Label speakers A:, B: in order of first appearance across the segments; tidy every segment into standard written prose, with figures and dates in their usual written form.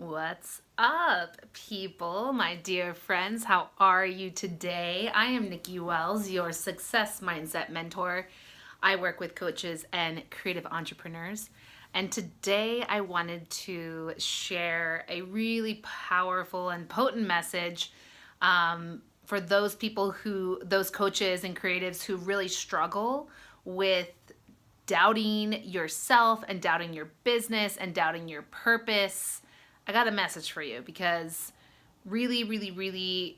A: What's up, people, my dear friends? How are you today? I am Nikki Wells, your success mindset mentor. I work with coaches and creative entrepreneurs. And today I wanted to share a really powerful and potent message for those people those coaches and creatives who really struggle with doubting yourself and doubting your business and doubting your purpose. I got a message for you because really,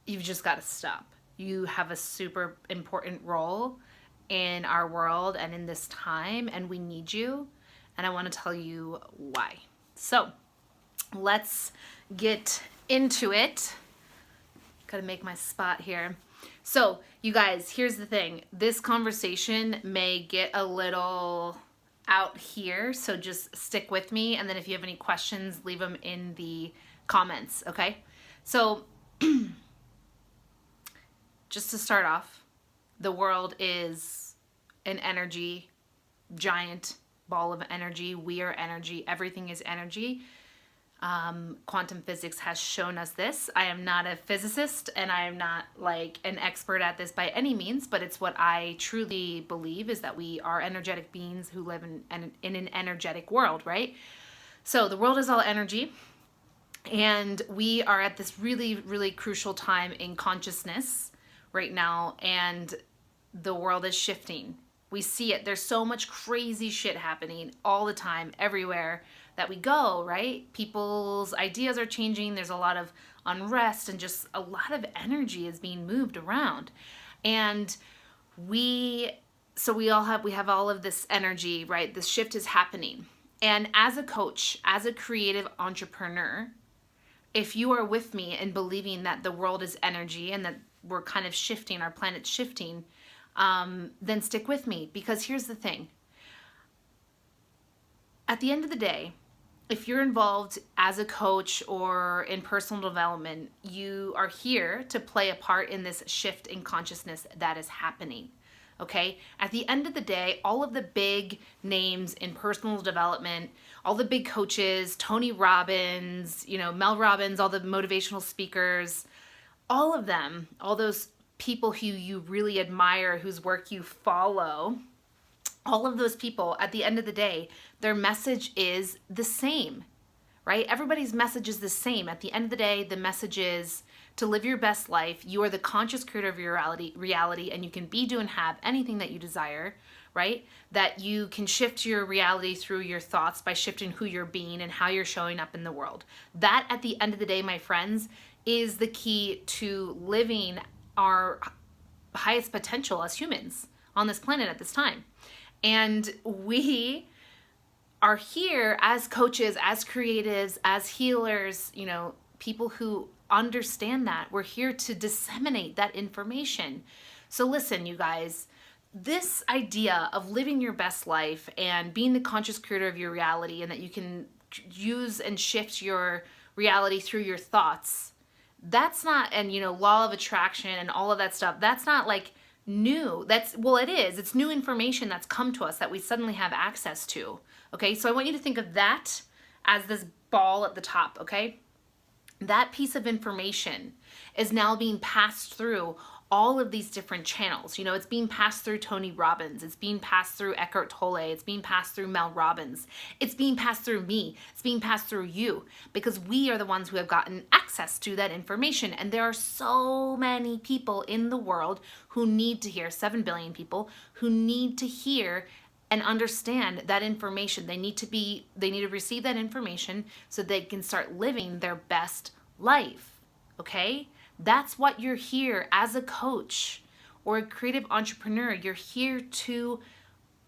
A: you've just got to stop. You have a super important role in our world and in this time, and we need you. And I want to tell you why. So let's get into it. Got to make my spot here. So, you guys, here's the thing. This conversation may get a little out here, so just stick with me. And then if you have any questions, leave them in the comments, okay? So, just to start off, the world is an energy, giant ball of energy. We are energy. Everything is energy. Quantum physics has shown us this. I am not a physicist and I am not like an expert at this by any means, but it's what I truly believe is that we are energetic beings who live in an energetic world, right? So the world is all energy, and we are at this really crucial time in consciousness right now, and the world is shifting. We see it. There's so much crazy shit happening all the time, everywhere that we go, right? People's ideas are changing. There's a lot of unrest and just a lot of energy is being moved around. And we have all of this energy, right? This shift is happening. And as a coach, as a creative entrepreneur, if you are with me in believing that the world is energy and that we're kind of shifting, our planet's shifting, then stick with me, because here's the thing. At the end of the day, if you're involved as a coach or in personal development, you are here to play a part in this shift in consciousness that is happening. Okay? At the end of the day, all of the big names in personal development, all the big coaches, Tony Robbins, Mel Robbins, all the motivational speakers, all of them, all those people who you really admire, whose work you follow, all of those people, at the end of the day, their message is the same, right? Everybody's message is the same. At the end of the day, the message is to live your best life. You are the conscious creator of your reality, and you can be, do, and have anything that you desire, right? That you can shift your reality through your thoughts by shifting who you're being and how you're showing up in the world. That, at the end of the day, my friends, is the key to living our highest potential as humans on this planet at this time. And we are here as coaches, as creatives, as healers, people who understand that. We're here to disseminate that information. So listen, you guys, this idea of living your best life and being the conscious creator of your reality, and that you can use and shift your reality through your thoughts, that's not, and law of attraction and all of that stuff, that's not like new. It is. It's new information that's come to us that we suddenly have access to. Okay, so I want you to think of that as this ball at the top, okay? That piece of information is now being passed through all of these different channels. It's being passed through Tony Robbins. It's being passed through Eckhart Tolle. It's being passed through Mel Robbins. It's being passed through me. It's being passed through you, because we are the ones who have gotten access to that information. And there are so many people in the world who need to hear, 7 billion people who need to hear and understand that information. They need to receive that information so they can start living their best life. Okay? That's what you're here as a coach or a creative entrepreneur. You're here to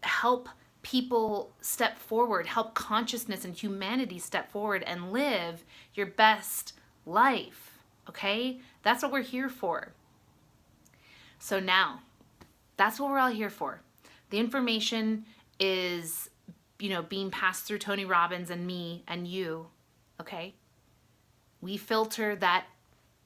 A: help people step forward, help consciousness and humanity step forward and live your best life. Okay? That's what we're here for. So now, that's what we're all here for. The information is, being passed through Tony Robbins and me and you. Okay? We filter that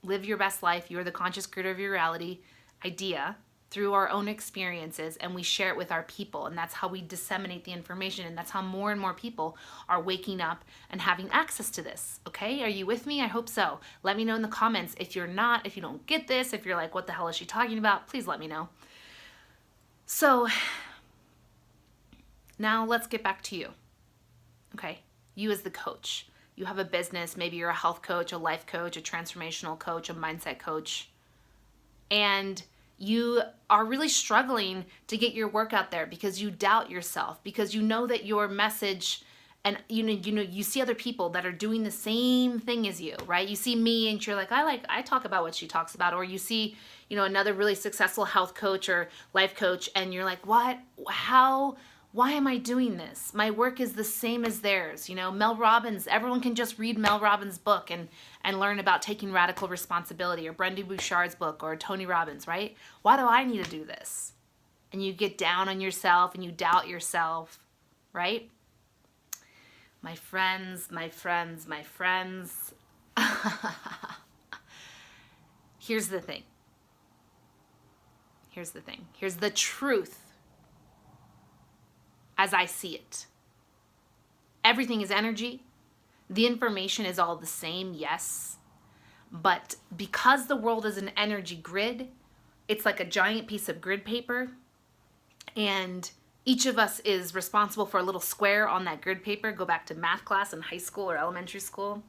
A: live your best life, you're the conscious creator of your reality idea, through our own experiences, and we share it with our people, and that's how we disseminate the information, and that's how more and more people are waking up and having access to this. Okay, are you with me? I hope so. Let me know in the comments if you're not, if you don't get this, if you're like, what the hell is she talking about? Please let me know. So now let's get back to you. Okay, you as the coach. You have a business, maybe you're a health coach, a life coach, a transformational coach, a mindset coach, and you are really struggling to get your work out there because you doubt yourself, because you know that your message, and you see other people that are doing the same thing as you, right? You see me and you're like, I talk about what she talks about. Or you see, another really successful health coach or life coach, and you're like, what? How? Why am I doing this? My work is the same as theirs. Mel Robbins, everyone can just read Mel Robbins' book and learn about taking radical responsibility, or Brendon Burchard's book, or Tony Robbins, right? Why do I need to do this? And you get down on yourself and you doubt yourself, right? My friends. Here's the thing. Here's the truth as I see it. Everything is energy. The information is all the same, yes. But because the world is an energy grid, it's like a giant piece of grid paper, and each of us is responsible for a little square on that grid paper. Go back to math class in high school or elementary school.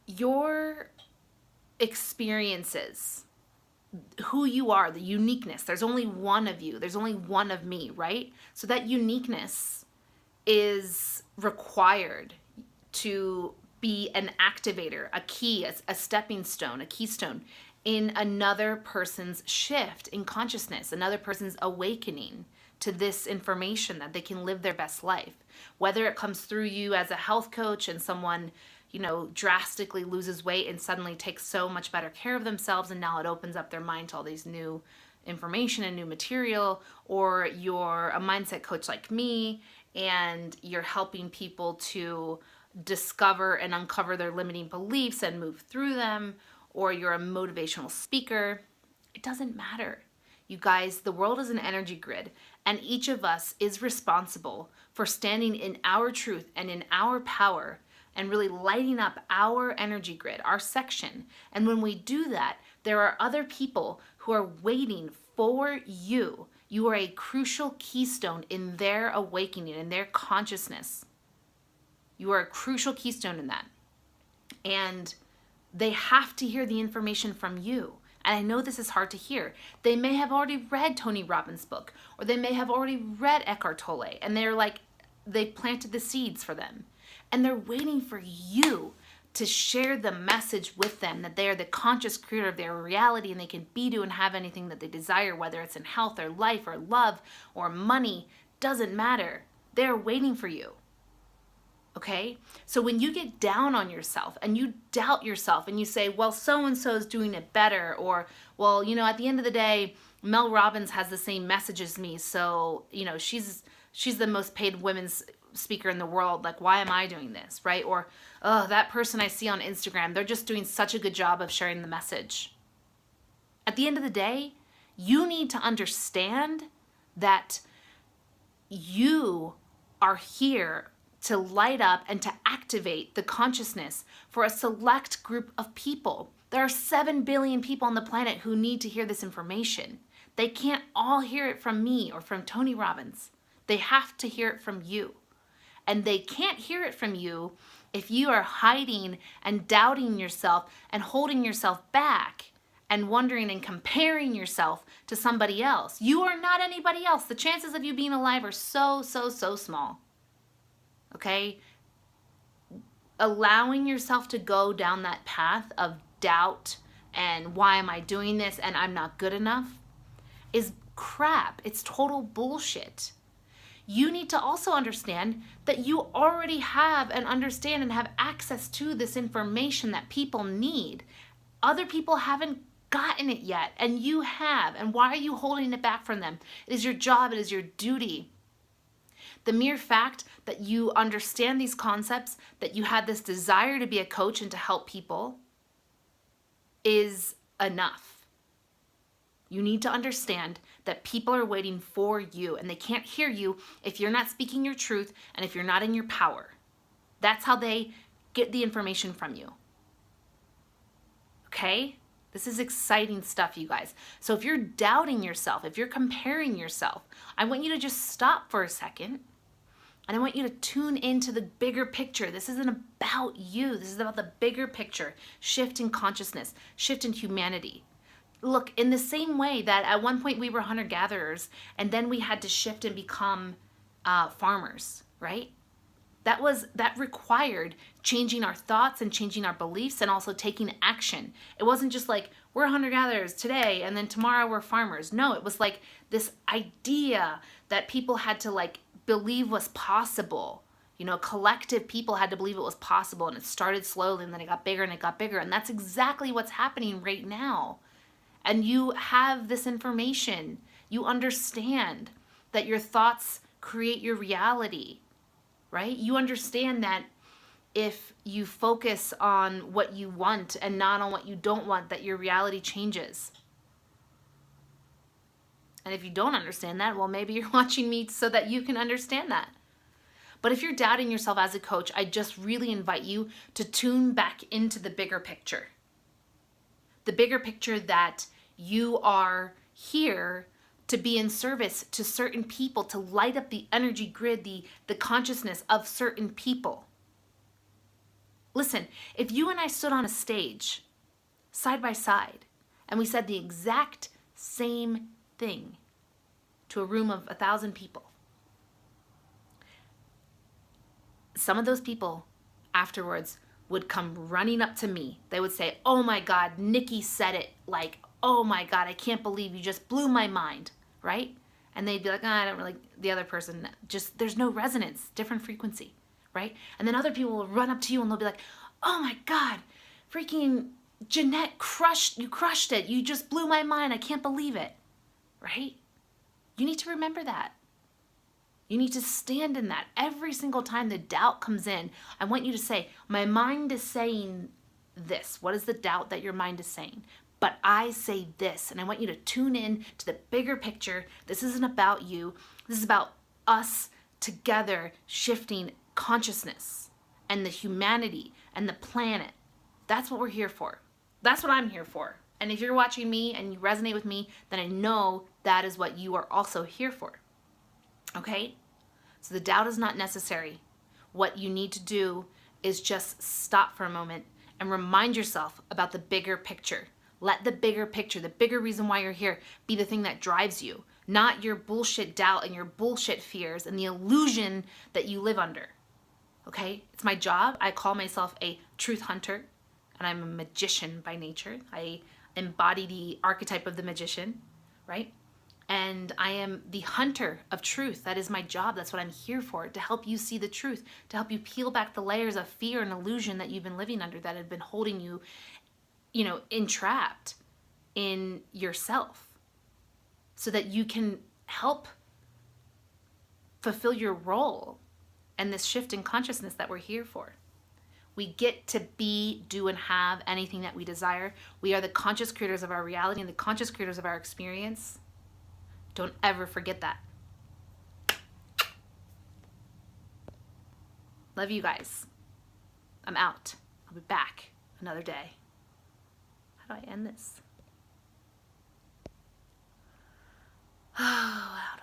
A: Your experiences, who you are, the uniqueness, there's only one of you, there's only one of me, right? So that uniqueness is required to be an activator, a key, a stepping stone, a keystone in another person's shift in consciousness, another person's awakening to this information that they can live their best life. Whether it comes through you as a health coach and someone drastically loses weight and suddenly takes so much better care of themselves, and now it opens up their mind to all these new information and new material, or you're a mindset coach like me and you're helping people to discover and uncover their limiting beliefs and move through them, or you're a motivational speaker. It doesn't matter. You guys, the world is an energy grid, and each of us is responsible for standing in our truth and in our power and really lighting up our energy grid, our section. And when we do that, there are other people who are waiting for you. You are a crucial keystone in their awakening, in their consciousness. You are a crucial keystone in that. And they have to hear the information from you. And I know this is hard to hear. They may have already read Tony Robbins' book, or they may have already read Eckhart Tolle, and they planted the seeds for them. And they're waiting for you to share the message with them that they are the conscious creator of their reality, and they can be, do, and have anything that they desire, whether it's in health or life or love or money, doesn't matter. They're waiting for you. Okay? So when you get down on yourself and you doubt yourself and you say, well, so-and-so is doing it better, or, well, at the end of the day, Mel Robbins has the same message as me, so, she's the most paid women's speaker in the world, like, why am I doing this, right? Or, oh, that person I see on Instagram, they're just doing such a good job of sharing the message. At the end of the day, you need to understand that you are here to light up and to activate the consciousness for a select group of people. There are 7 billion people on the planet who need to hear this information. They can't all hear it from me or from Tony Robbins. They have to hear it from you. And they can't hear it from you if you are hiding and doubting yourself and holding yourself back and wondering and comparing yourself to somebody else. You are not anybody else. The chances of you being alive are so small. Okay? Allowing yourself to go down that path of doubt and why am I doing this and I'm not good enough is crap. It's total bullshit. You need to also understand that you already have and understand and have access to this information that people need. Other people haven't gotten it yet, and you have. And why are you holding it back from them? It is your job. It is your duty. The mere fact that you understand these concepts, that you had this desire to be a coach and to help people is enough. You need to understand that people are waiting for you and they can't hear you if you're not speaking your truth and if you're not in your power. That's how they get the information from you. Okay? This is exciting stuff, you guys. So if you're doubting yourself, if you're comparing yourself, I want you to just stop for a second and I want you to tune into the bigger picture. This isn't about you. This is about the bigger picture. Shift in consciousness, shift in humanity. Look, in the same way that at one point we were hunter-gatherers and then we had to shift and become farmers, right? That required changing our thoughts and changing our beliefs and also taking action. It wasn't just like, we're hunter-gatherers today and then tomorrow we're farmers. No, it was like this idea that people had to like believe was possible. You know, collective people had to believe it was possible, and it started slowly and then it got bigger and it got bigger. And that's exactly what's happening right now. And you have this information. You understand that your thoughts create your reality, right? You understand that if you focus on what you want and not on what you don't want, that your reality changes. And if you don't understand that, well, maybe you're watching me so that you can understand that. But if you're doubting yourself as a coach, I just really invite you to tune back into the bigger picture. The bigger picture that you are here to be in service to certain people, to light up the energy grid, the consciousness of certain people. Listen, if you and I stood on a stage side by side and we said the exact same thing to a room of 1,000 people, some of those people afterwards would come running up to me. They would say, "Oh my God, Nikki said it. Like, oh my God, I can't believe you just blew my mind," right? And they'd be like, "I don't really," the other person, just, there's no resonance, different frequency, right? And then other people will run up to you and they'll be like, "Oh my God, freaking Jeanette you crushed it. You just blew my mind. I can't believe it," right? You need to remember that. You need to stand in that. Every single time the doubt comes in, I want you to say, my mind is saying this. What is the doubt that your mind is saying? But I say this, and I want you to tune in to the bigger picture. This isn't about you. This is about us together shifting consciousness and the humanity and the planet. That's what we're here for. That's what I'm here for. And if you're watching me and you resonate with me, then I know that is what you are also here for. Okay? So the doubt is not necessary. What you need to do is just stop for a moment and remind yourself about the bigger picture. Let the bigger picture, the bigger reason why you're here, be the thing that drives you, not your bullshit doubt and your bullshit fears and the illusion that you live under. Okay? It's my job. I call myself a truth hunter, and I'm a magician by nature. I embody the archetype of the magician, right? And I am the hunter of truth. That is my job. That's what I'm here for, to help you see the truth, to help you peel back the layers of fear and illusion that you've been living under, that have been holding you, entrapped in yourself, so that you can help fulfill your role and this shift in consciousness that we're here for. We get to be, do, and have anything that we desire. We are the conscious creators of our reality and the conscious creators of our experience. Don't ever forget that. Love you guys. I'm out. I'll be back another day. How do I end this? Oh, how do